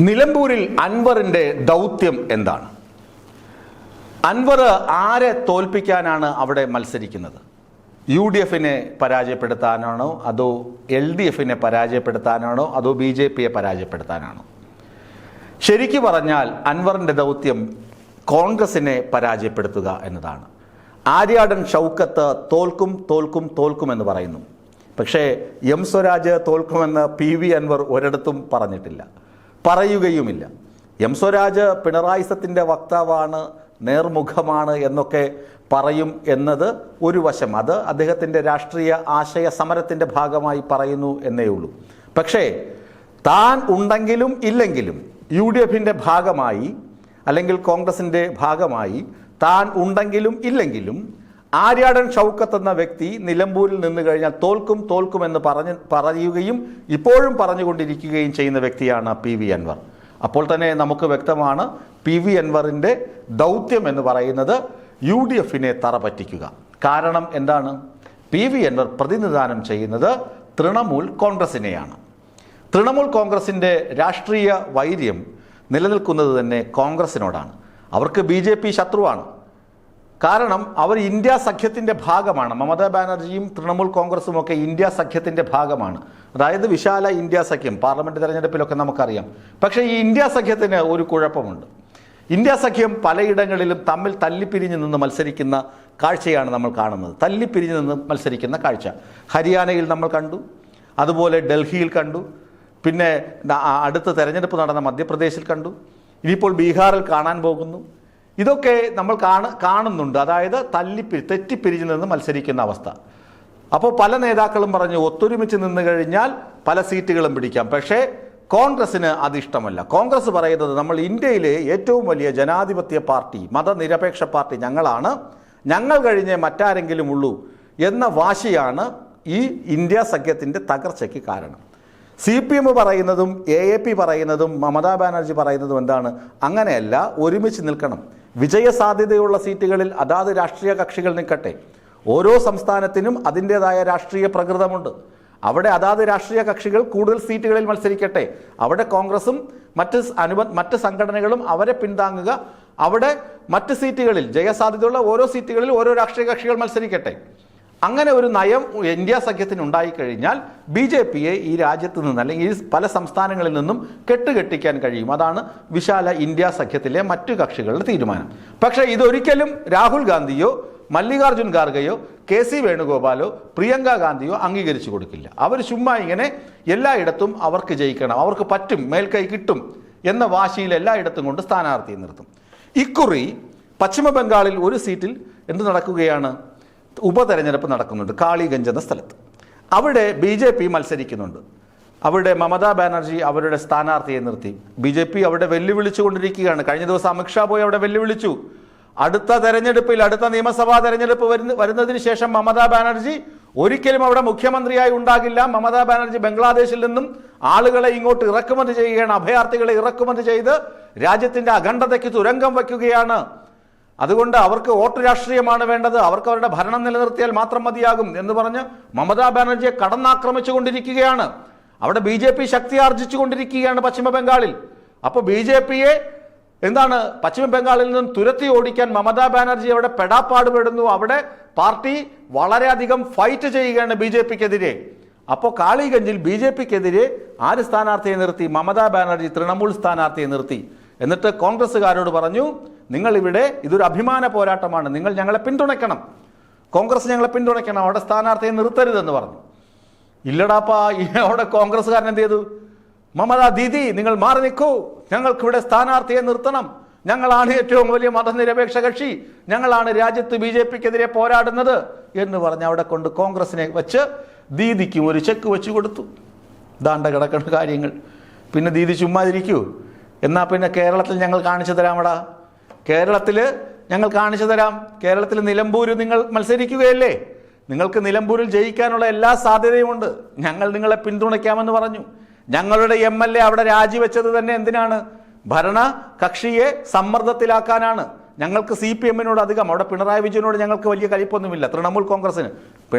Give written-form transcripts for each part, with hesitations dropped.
നിലമ്പൂരിൽ അൻവറിന്റെ ദൗത്യം എന്താണ്? അൻവർ ആരെ തോൽപ്പിക്കാനാണ് അവിടെ മത്സരിക്കുന്നത്? UDF-നെ പരാജയപ്പെടുത്താനാണോ, അതോ LDF-നെ പരാജയപ്പെടുത്താനാണോ, അതോ BJP-യെ പരാജയപ്പെടുത്താനാണോ? ശരിക്കു പറഞ്ഞാൽ അൻവറിന്റെ ദൗത്യം കോൺഗ്രസിനെ പരാജയപ്പെടുത്തുക എന്നതാണ്. ആര്യാടൻ ഷൗക്കത്ത് തോൽക്കും തോൽക്കും തോൽക്കും എന്ന് പറയുന്നു. പക്ഷേ എം സ്വരാജ് തോൽക്കുമെന്ന് PV അൻവർ ഒരിടത്തും പറഞ്ഞിട്ടില്ല, പറയുകയുമില്ല. എം സ്വരാജ് പിണറായിസത്തിൻ്റെ വക്താവാണ്, നേർമുഖമാണ് എന്നൊക്കെ പറയും എന്നത് ഒരു വശം. അത് അദ്ദേഹത്തിൻ്റെ രാഷ്ട്രീയ ആശയ സമരത്തിൻ്റെ ഭാഗമായി പറയുന്നു എന്നേ ഉള്ളൂ. പക്ഷേ താൻ ഉണ്ടെങ്കിലും ഇല്ലെങ്കിലും UDF-ന്റെ ഭാഗമായി അല്ലെങ്കിൽ കോൺഗ്രസിൻ്റെ ഭാഗമായി താൻ ഉണ്ടെങ്കിലും ഇല്ലെങ്കിലും ആര്യാടൻ ഷൗക്കത്ത് എന്ന വ്യക്തി നിലമ്പൂരിൽ നിന്ന് കഴിഞ്ഞാൽ തോൽക്കും തോൽക്കുമെന്ന് പറയുകയും ഇപ്പോഴും പറഞ്ഞുകൊണ്ടിരിക്കുകയും ചെയ്യുന്ന വ്യക്തിയാണ് PV അൻവർ. അപ്പോൾ തന്നെ നമുക്ക് വ്യക്തമാണ് PV അൻവറിൻ്റെ ദൗത്യം എന്ന് പറയുന്നത് UDF-നെ തറ പറ്റിക്കുക. കാരണം എന്താണ്? PV അൻവർ പ്രതിനിധാനം ചെയ്യുന്നത് തൃണമൂൽ കോൺഗ്രസിനെയാണ്. തൃണമൂൽ കോൺഗ്രസിൻ്റെ രാഷ്ട്രീയ വൈര്യം നിലനിൽക്കുന്നത് തന്നെ കോൺഗ്രസിനോടാണ്. അവർക്ക് BJP ശത്രുവാണ്. കാരണം അവർ ഇന്ത്യ സഖ്യത്തിൻ്റെ ഭാഗമാണ്. മമതാ ബാനർജിയും തൃണമൂൽ കോൺഗ്രസും ഒക്കെ ഇന്ത്യ സഖ്യത്തിൻ്റെ ഭാഗമാണ്. അതായത് വിശാല ഇന്ത്യ സഖ്യം. പാർലമെൻറ്റ് തെരഞ്ഞെടുപ്പിലൊക്കെ നമുക്കറിയാം. പക്ഷേ ഈ ഇന്ത്യ സഖ്യത്തിന് ഒരു കുഴപ്പമുണ്ട്. ഇന്ത്യ സഖ്യം പലയിടങ്ങളിലും തമ്മിൽ തല്ലിപ്പിരിഞ്ഞ് നിന്ന് മത്സരിക്കുന്ന കാഴ്ചയാണ് നമ്മൾ കാണുന്നത്. തല്ലിപ്പിരിഞ്ഞ് നിന്ന് മത്സരിക്കുന്ന കാഴ്ച ഹരിയാനയിൽ നമ്മൾ കണ്ടു, അതുപോലെ ഡൽഹിയിൽ കണ്ടു, പിന്നെ അടുത്ത തെരഞ്ഞെടുപ്പ് നടന്ന മധ്യപ്രദേശിൽ കണ്ടു, ഇനിയിപ്പോൾ ബീഹാറിൽ കാണാൻ പോകുന്നു. ഇതൊക്കെ നമ്മൾ കാണുന്നുണ്ട്. അതായത് തെറ്റിപ്പിരിഞ്ഞ് നിന്ന് മത്സരിക്കുന്ന അവസ്ഥ. അപ്പോൾ പല നേതാക്കളും പറഞ്ഞു ഒത്തൊരുമിച്ച് നിന്ന് കഴിഞ്ഞാൽ പല സീറ്റുകളും പിടിക്കാം. പക്ഷേ കോൺഗ്രസിന് അത് ഇഷ്ടമല്ല. കോൺഗ്രസ് പറയുന്നത് നമ്മൾ ഇന്ത്യയിലെ ഏറ്റവും വലിയ ജനാധിപത്യ പാർട്ടി, മതനിരപേക്ഷ പാർട്ടി ഞങ്ങളാണ്, ഞങ്ങൾ കഴിഞ്ഞേ മറ്റാരെങ്കിലും ഉള്ളൂ എന്ന വാശിയാണ് ഈ ഇന്ത്യ സഖ്യത്തിൻ്റെ തകർച്ചയ്ക്ക് കാരണം. CPM പറയുന്നതും AAP പറയുന്നതും മമതാ ബാനർജി പറയുന്നതും എന്താണ്? അങ്ങനെയല്ല, ഒരുമിച്ച് നിൽക്കണം. വിജയസാധ്യതയുള്ള സീറ്റുകളിൽ അതാത് രാഷ്ട്രീയ കക്ഷികൾ നിൽക്കട്ടെ. ഓരോ സംസ്ഥാനത്തിനും അതിൻ്റേതായ രാഷ്ട്രീയ പ്രകൃതമുണ്ട്. അവിടെ അതാത് രാഷ്ട്രീയ കക്ഷികൾ കൂടുതൽ സീറ്റുകളിൽ മത്സരിക്കട്ടെ. അവിടെ കോൺഗ്രസും മറ്റ് സംഘടനകളും അവരെ പിന്താങ്ങുക. അവിടെ മറ്റ് സീറ്റുകളിൽ ജയസാധ്യതയുള്ള ഓരോ സീറ്റുകളിൽ ഓരോ രാഷ്ട്രീയ കക്ഷികൾ മത്സരിക്കട്ടെ. അങ്ങനെ ഒരു നയം ഇന്ത്യ സഖ്യത്തിന് ഉണ്ടായിക്കഴിഞ്ഞാൽ BJP-യെ ഈ രാജ്യത്ത് നിന്ന് അല്ലെങ്കിൽ ഈ പല സംസ്ഥാനങ്ങളിൽ നിന്നും കെട്ടുകെട്ടിക്കാൻ കഴിയും. അതാണ് വിശാല ഇന്ത്യ സഖ്യത്തിലെ മറ്റു കക്ഷികളുടെ തീരുമാനം. പക്ഷേ ഇതൊരിക്കലും രാഹുൽ ഗാന്ധിയോ മല്ലികാർജുൻ ഖാർഗെയോ KC വേണുഗോപാലോ പ്രിയങ്ക ഗാന്ധിയോ അംഗീകരിച്ചു കൊടുക്കില്ല. അവർ ചുമ്മാ ഇങ്ങനെ എല്ലായിടത്തും അവർക്ക് ജയിക്കണം, അവർക്ക് പറ്റും, മേൽക്കൈ കിട്ടും എന്ന വാശിയിൽ എല്ലായിടത്തും കൊണ്ട് സ്ഥാനാർത്ഥിയെ നിർത്തും. ഇക്കുറി പശ്ചിമ ബംഗാളിൽ ഒരു സീറ്റിൽ എന്ത് നടക്കുകയാണ്? ഉപതെരഞ്ഞെടുപ്പ് നടക്കുന്നുണ്ട് കാളിഗഞ്ച് എന്ന സ്ഥലത്ത്. അവിടെ BJP മത്സരിക്കുന്നുണ്ട്. അവിടെ മമതാ ബാനർജി അവരുടെ സ്ഥാനാർത്ഥിയെ നിർത്തി. BJP അവിടെ വെല്ലുവിളിച്ചുകൊണ്ടിരിക്കുകയാണ്. കഴിഞ്ഞ ദിവസം അമിത്ഷാ പോയി അവിടെ വെല്ലുവിളിച്ചു. അടുത്ത തെരഞ്ഞെടുപ്പിൽ, അടുത്ത നിയമസഭാ തെരഞ്ഞെടുപ്പ് വരുന്നതിന് ശേഷം മമതാ ബാനർജി ഒരിക്കലും അവിടെ മുഖ്യമന്ത്രിയായി ഉണ്ടാകില്ല. മമതാ ബാനർജി ബംഗ്ലാദേശിൽ നിന്നും ആളുകളെ ഇങ്ങോട്ട് ഇറക്കുമതി ചെയ്യുകയാണ്, അഭയാർത്ഥികളെ ഇറക്കുമതി ചെയ്ത് രാജ്യത്തിൻ്റെ അഖണ്ഡതയ്ക്ക് തുരങ്കം വയ്ക്കുകയാണ്. അതുകൊണ്ട് അവർക്ക് വോട്ട് രാഷ്ട്രീയമാണ് വേണ്ടത്, അവർക്ക് അവരുടെ ഭരണം നിലനിർത്തിയാൽ മാത്രം മതിയാകും എന്ന് പറഞ്ഞ് മമതാ ബാനർജിയെ കടന്നാക്രമിച്ചു കൊണ്ടിരിക്കുകയാണ്. അവിടെ BJP ശക്തി ആർജിച്ചു കൊണ്ടിരിക്കുകയാണ് പശ്ചിമ ബംഗാളിൽ. അപ്പോൾ BJP-യെ എന്താണ് പശ്ചിമ ബംഗാളിൽ നിന്നും തുരത്തി ഓടിക്കാൻ മമതാ ബാനർജി അവിടെ പെടാപ്പാടുപെടുന്നു. അവിടെ പാർട്ടി വളരെയധികം ഫൈറ്റ് ചെയ്യുകയാണ് BJP-ക്കെതിരെ. അപ്പോൾ കാളിഗഞ്ചിൽ BJP-ക്കെതിരെ ആര് സ്ഥാനാർത്ഥിയെ നിർത്തി? മമതാ ബാനർജി തൃണമൂൽ സ്ഥാനാർത്ഥിയെ നിർത്തി. എന്നിട്ട് കോൺഗ്രസ്സുകാരോട് പറഞ്ഞു, നിങ്ങളിവിടെ ഇതൊരു അഭിമാന പോരാട്ടമാണ്, നിങ്ങൾ ഞങ്ങളെ പിന്തുണയ്ക്കണം, കോൺഗ്രസ് ഞങ്ങളെ പിന്തുണയ്ക്കണം, അവിടെ സ്ഥാനാർത്ഥിയെ നിർത്തരുതെന്ന് പറഞ്ഞു. ഇല്ലടാപ്പാ, അവിടെ കോൺഗ്രസ്സുകാരൻ എന്ത് ചെയ്തു? മമതാ ദീദി നിങ്ങൾ മാറി നിൽക്കൂ, ഞങ്ങൾക്കിവിടെ സ്ഥാനാർത്ഥിയെ നിർത്തണം, ഞങ്ങളാണ് ഏറ്റവും വലിയ മതനിരപേക്ഷ കക്ഷി, ഞങ്ങളാണ് രാജ്യത്ത് BJP-ക്കെതിരെ പോരാടുന്നത് എന്ന് പറഞ്ഞ് അവിടെ കൊണ്ട് കോൺഗ്രസിനെ വെച്ച് ദീദിക്കും ഒരു ചെക്ക് വെച്ച് കൊടുത്തു. ദാണ്ട കിടക്കുന്ന കാര്യങ്ങൾ. പിന്നെ ദീദി ചുമ്മാതിരിക്കൂ? എന്നാൽ പിന്നെ കേരളത്തിൽ ഞങ്ങൾ കാണിച്ചു തരാമടാ, കേരളത്തിൽ ഞങ്ങൾ കാണിച്ചു തരാം. കേരളത്തിൽ നിലമ്പൂര് നിങ്ങൾ മത്സരിക്കുകയല്ലേ, നിങ്ങൾക്ക് നിലമ്പൂരിൽ ജയിക്കാനുള്ള എല്ലാ സാധ്യതയുമുണ്ട്, ഞങ്ങൾ നിങ്ങളെ പിന്തുണയ്ക്കാമെന്ന് പറഞ്ഞു. ഞങ്ങളുടെ MLA അവിടെ രാജിവെച്ചത് തന്നെ എന്തിനാണ്? ഭരണ കക്ഷിയെ സമ്മർദ്ദത്തിലാക്കാനാണ്. ഞങ്ങൾക്ക് CPM-നോട് അധികം, അവിടെ പിണറായി വിജയനോട് ഞങ്ങൾക്ക് വലിയ കലിപ്പൊന്നുമില്ല, തൃണമൂൽ കോൺഗ്രസിന്.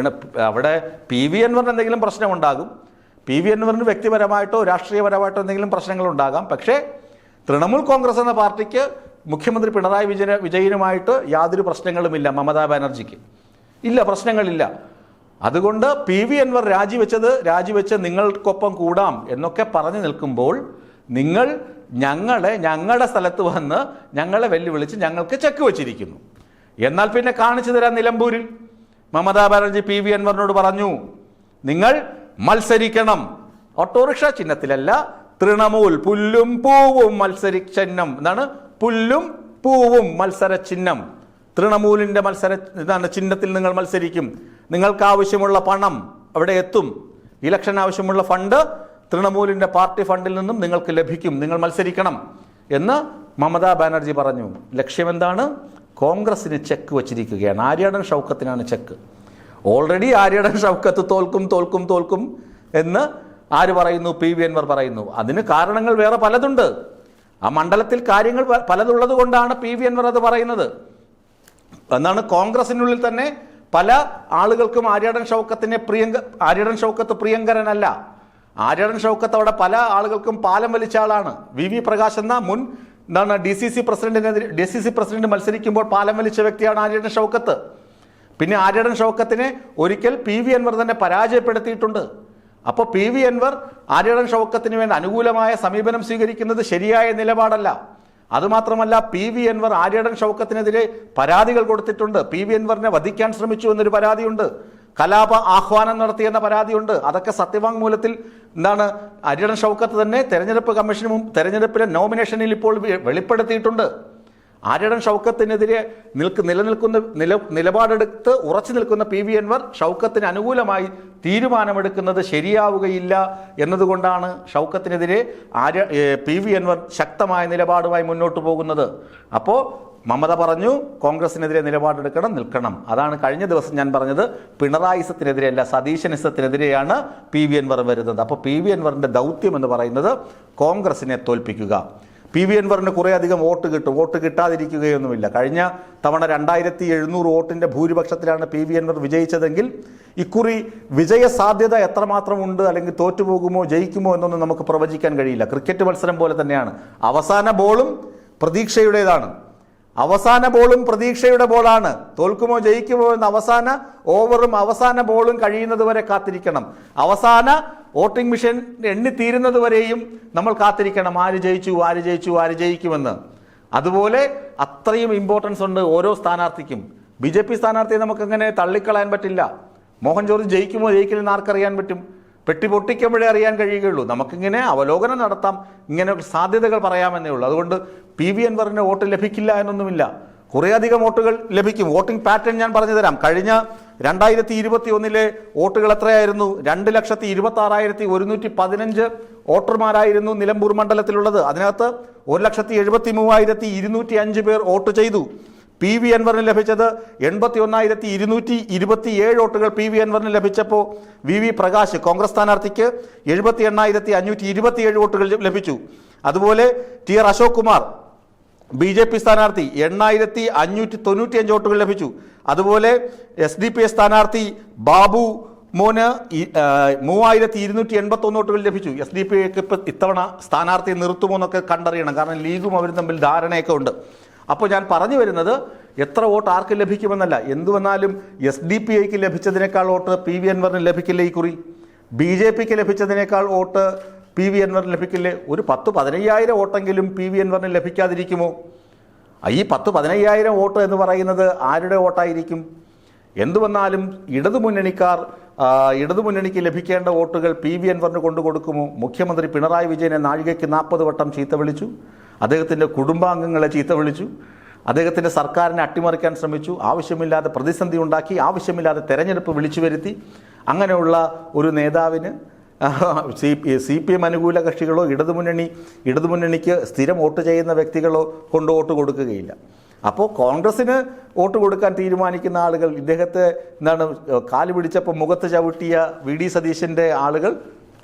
അവിടെ PV അൻവറിന് എന്തെങ്കിലും പ്രശ്നമുണ്ടാകും. പി വി അൻവറിന് വ്യക്തിപരമായിട്ടോ രാഷ്ട്രീയപരമായിട്ടോ എന്തെങ്കിലും പ്രശ്നങ്ങളുണ്ടാകാം. പക്ഷേ തൃണമൂൽ കോൺഗ്രസ് എന്ന പാർട്ടിക്ക് മുഖ്യമന്ത്രി പിണറായി വിജയനുമായിട്ട് യാതൊരു പ്രശ്നങ്ങളുമില്ല. മമതാ ബാനർജിക്ക് ഇല്ല, പ്രശ്നങ്ങളില്ല. അതുകൊണ്ട് പി വി അൻവർ രാജിവെച്ച് നിങ്ങൾക്കൊപ്പം കൂടാം എന്നൊക്കെ പറഞ്ഞു നിൽക്കുമ്പോൾ നിങ്ങൾ ഞങ്ങളുടെ സ്ഥലത്ത് വന്ന് ഞങ്ങളെ വെല്ലുവിളിച്ച് ഞങ്ങൾക്ക് ചെക്ക് വെച്ചിരിക്കുന്നു. എന്നാൽ പിന്നെ കാണിച്ചു തരാം. നിലമ്പൂരിൽ മമതാ ബാനർജി പി വി അൻവറിനോട് പറഞ്ഞു, നിങ്ങൾ മത്സരിക്കണം. ഓട്ടോറിക്ഷ ചിഹ്നത്തിലല്ല, തൃണമൂൽ പുല്ലും പൂവും ചിഹ്നം. എന്താണ് പുല്ലും പൂവും മത്സര ചിഹ്നം? തൃണമൂലിന്റെ ചിഹ്നത്തിൽ നിങ്ങൾ മത്സരിക്കും. നിങ്ങൾക്ക് ആവശ്യമുള്ള പണം അവിടെ എത്തും. ഇലക്ഷൻ ആവശ്യമുള്ള ഫണ്ട് തൃണമൂലിന്റെ പാർട്ടി ഫണ്ടിൽ നിന്നും നിങ്ങൾക്ക് ലഭിക്കും. നിങ്ങൾ മത്സരിക്കണം എന്ന് മമതാ ബാനർജി പറഞ്ഞു. ലക്ഷ്യമെന്താണ്? കോൺഗ്രസിന് ചെക്ക് വച്ചിരിക്കുകയാണ്. ആര്യാടൻ ഷൗക്കത്തിനാണ് ചെക്ക്. ഓൾറെഡി ആര്യാടൻ ഷൗക്കത്ത് തോൽക്കും എന്ന് ആര് പറയുന്നു? പി വി അൻവർ പറയുന്നു. അതിന് കാരണങ്ങൾ വേറെ പലതുണ്ട്. ആ മണ്ഡലത്തിൽ കാര്യങ്ങൾ പലതുള്ളത് കൊണ്ടാണ് പി വി അൻവർ അത് പറയുന്നത്. എന്നാണ് കോൺഗ്രസിനുള്ളിൽ തന്നെ പല ആളുകൾക്കും ആര്യാടൻ ഷൗക്കത്ത് പ്രിയങ്കരനല്ല. ആര്യാടൻ ഷൗക്കത്ത് അവിടെ പല ആളുകൾക്കും പാലം വലിച്ച ആളാണ്. വി പ്രകാശ് എന്ന മുൻ ഡി സി സി പ്രസിഡന്റ് മത്സരിക്കുമ്പോൾ പാലം വലിച്ച വ്യക്തിയാണ് ആര്യാടൻ ഷൗക്കത്ത്. പിന്നെ ആര്യാടൻ ഷൗക്കത്തിനെ ഒരിക്കൽ പി വി അൻവർ തന്നെ പരാജയപ്പെടുത്തിയിട്ടുണ്ട്. അപ്പോൾ പി വി അൻവർ ആര്യാടൻ ഷൗക്കത്തിന് വേണ്ടി അനുകൂലമായ സമീപനം സ്വീകരിക്കുന്നത് ശരിയായ നിലപാടല്ല. അതുമാത്രമല്ല, പി വി അൻവർ ആര്യാടൻ ഷൗക്കത്തിനെതിരെ പരാതികൾ കൊടുത്തിട്ടുണ്ട്. പി വി അൻവറിനെ വധിക്കാൻ ശ്രമിച്ചു എന്നൊരു പരാതിയുണ്ട്. കലാപ ആഹ്വാനം നടത്തിയെന്ന പരാതിയുണ്ട്. അതൊക്കെ സത്യവാങ്മൂലത്തിൽ ആര്യാടൻ ഷൗക്കത്ത് തന്നെ തെരഞ്ഞെടുപ്പിലെ നോമിനേഷനിൽ ഇപ്പോൾ വെളിപ്പെടുത്തിയിട്ടുണ്ട്. ആര്യാടൻ ഷൗക്കത്തിനെതിരെ നിലപാടെടുത്ത് ഉറച്ചു നിൽക്കുന്ന പി വി അൻവർ ഷൗക്കത്തിന് അനുകൂലമായി തീരുമാനമെടുക്കുന്നത് ശരിയാവുകയില്ല എന്നതുകൊണ്ടാണ് ഷൗക്കത്തിനെതിരെ പി വി അൻവർ ശക്തമായ നിലപാടുമായി മുന്നോട്ട് പോകുന്നത്. അപ്പോൾ മമത പറഞ്ഞു, കോൺഗ്രസിനെതിരെ നിലപാടെടുക്കണം, നിൽക്കണം. അതാണ് കഴിഞ്ഞ ദിവസം ഞാൻ പറഞ്ഞത്. പിണറായിസത്തിനെതിരെയല്ല, സതീശനിസത്തിനെതിരെയാണ് പി വി അൻവർ വരുന്നത്. അപ്പോൾ പി വി അൻവറിന്റെ ദൗത്യം എന്ന് പറയുന്നത് കോൺഗ്രസിനെ തോൽപ്പിക്കുക. പി വി അൻവറിന് കുറേയധികം വോട്ട് കിട്ടും. വോട്ട് കിട്ടാതിരിക്കുകയൊന്നുമില്ല. കഴിഞ്ഞ തവണ 2700 വോട്ടിന്റെ ഭൂരിപക്ഷത്തിലാണ് പി വി അൻവർ വിജയിച്ചതെങ്കിൽ ഇക്കുറി വിജയ സാധ്യത എത്രമാത്രം ഉണ്ട്, അല്ലെങ്കിൽ തോറ്റുപോകുമോ ജയിക്കുമോ എന്നൊന്നും നമുക്ക് പ്രവചിക്കാൻ കഴിയില്ല. ക്രിക്കറ്റ് മത്സരം പോലെ തന്നെയാണ്. അവസാന ബോളും പ്രതീക്ഷയുടേതാണ്. അവസാന ബോളും പ്രതീക്ഷയുടെ ബോളാണ്. തോൽക്കുമോ ജയിക്കുമോ എന്ന അവസാന ഓവറും അവസാന ബോളും കഴിയുന്നത് വരെ കാത്തിരിക്കണം. അവസാന വോട്ടിംഗ് മെഷീൻ എണ്ണിത്തീരുന്നത് വരെയും നമ്മൾ കാത്തിരിക്കണം. ആര് ജയിക്കുമെന്ന്. അതുപോലെ അത്രയും ഇമ്പോർട്ടൻസ് ഉണ്ട് ഓരോ സ്ഥാനാർത്ഥിക്കും. BJP സ്ഥാനാർത്ഥിയെ നമുക്കങ്ങനെ തള്ളിക്കളയാൻ പറ്റില്ല. മോഹൻ ജോർജ് ജയിക്കുമോ ജയിക്കില്ലെന്ന് ആർക്കറിയാൻ പറ്റും? പെട്ടി പൊട്ടിക്കുമ്പോഴേ അറിയാൻ കഴിയുകയുള്ളൂ. നമുക്കിങ്ങനെ അവലോകനം നടത്താം, ഇങ്ങനെ സാധ്യതകൾ പറയാമെന്നേ ഉള്ളൂ. അതുകൊണ്ട് പി വി അൻവറിന് വോട്ട് ലഭിക്കില്ല എന്നൊന്നുമില്ല. കുറേയധികം വോട്ടുകൾ ലഭിക്കും. വോട്ടിംഗ് പാറ്റേൺ ഞാൻ പറഞ്ഞു തരാം. കഴിഞ്ഞ 2021 വോട്ടുകൾ എത്രയായിരുന്നു? 2,26,115 വോട്ടർമാരായിരുന്നു നിലമ്പൂർ മണ്ഡലത്തിലുള്ളത്. അതിനകത്ത് 1,73,205 പേർ വോട്ട് ചെയ്തു. പി വി അൻവറിന് ലഭിച്ചത് 81,227 വോട്ടുകൾ. പി വി അൻവറിന് ലഭിച്ചപ്പോൾ വി പ്രകാശ് കോൺഗ്രസ് സ്ഥാനാർത്ഥിക്ക് 78,527 വോട്ടുകൾ ലഭിച്ചു. അതുപോലെ TR അശോക് കുമാർ BJP സ്ഥാനാർത്ഥി 8,595 വോട്ടുകൾ ലഭിച്ചു. അതുപോലെ SDP സ്ഥാനാർത്ഥി ബാബു മോന് 3,281 വോട്ടുകൾ ലഭിച്ചു. SDP ഇത്തവണ സ്ഥാനാർത്ഥി നിർത്തുമോ എന്നൊക്കെ കണ്ടറിയണം. കാരണം ലീഗും അവരും തമ്മിൽ ധാരണയൊക്കെ ഉണ്ട്. അപ്പോൾ ഞാൻ പറഞ്ഞു വരുന്നത് എത്ര വോട്ട് ആർക്ക് ലഭിക്കുമെന്നല്ല. എന്തു വന്നാലും SDP ലഭിച്ചതിനേക്കാൾ വോട്ട് പി വി അൻവറിന് ലഭിക്കില്ലേ ഇക്കുറി? BJPക്ക് ലഭിച്ചതിനേക്കാൾ വോട്ട് പി വി അൻവറിന് ലഭിക്കില്ലേ? ഒരു 10-15,000 വോട്ടെങ്കിലും പി വി അൻവറിന് ലഭിക്കാതിരിക്കുമോ? ഈ 10-15,000 വോട്ട് എന്ന് പറയുന്നത് ആരുടെ വോട്ടായിരിക്കും? എന്തു വന്നാലും ഇടതുമുന്നണിക്ക് ലഭിക്കേണ്ട വോട്ടുകൾ പി വി അൻവറിന് കൊണ്ടുകൊടുക്കുമോ? മുഖ്യമന്ത്രി പിണറായി വിജയനെ നാഴികയ്ക്ക് 40 വട്ടം ചീത്ത വിളിച്ചു. അദ്ദേഹത്തിൻ്റെ കുടുംബാംഗങ്ങളെ ചീത്ത വിളിച്ചു. അദ്ദേഹത്തിൻ്റെ സർക്കാരിനെ അട്ടിമറിക്കാൻ ശ്രമിച്ചു. ആവശ്യമില്ലാതെ പ്രതിസന്ധി ഉണ്ടാക്കി. ആവശ്യമില്ലാതെ തെരഞ്ഞെടുപ്പ് വിളിച്ചു വരുത്തി. അങ്ങനെയുള്ള ഒരു നേതാവിന് CPM അനുകൂല കക്ഷികളോ ഇടതുമുന്നണിക്ക് സ്ഥിരം വോട്ട് ചെയ്യുന്ന വ്യക്തികളോ കൊണ്ട് വോട്ട് കൊടുക്കുകയില്ല. അപ്പോൾ കോൺഗ്രസിന് വോട്ട് കൊടുക്കാൻ തീരുമാനിക്കുന്ന ആളുകൾ, ഇദ്ദേഹത്തെ കാല് പിടിച്ചപ്പോൾ മുഖത്ത് ചവിട്ടിയ VD സതീശൻ്റെ ആളുകൾ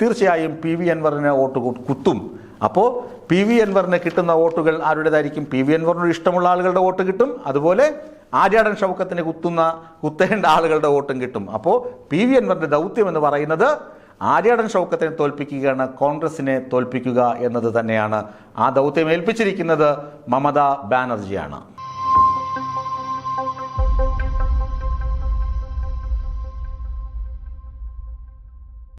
തീർച്ചയായും പി വി അൻവറിന് വോട്ട് കുത്തും. അപ്പോൾ പി വി അൻവറിന് കിട്ടുന്ന വോട്ടുകൾ ആരുടേതായിരിക്കും? പി വി അൻവറിനോട് ഇഷ്ടമുള്ള ആളുകളുടെ വോട്ട് കിട്ടും. അതുപോലെ ആര്യാടൻ ഷൗക്കത്തിന് കുത്തേണ്ട ആളുകളുടെ വോട്ടും കിട്ടും. അപ്പോൾ പി വി അൻവറിന്റെ ദൗത്യം എന്ന് പറയുന്നത് ആര്യാടൻ ഷൗക്കത്തിനെ തോൽപ്പിക്കുകയാണ്, കോൺഗ്രസിനെ തോൽപ്പിക്കുക എന്നത് തന്നെയാണ്. ആ ദൗത്യം ഏൽപ്പിച്ചിരിക്കുന്നത് മമതാ ബാനർജിയാണ്.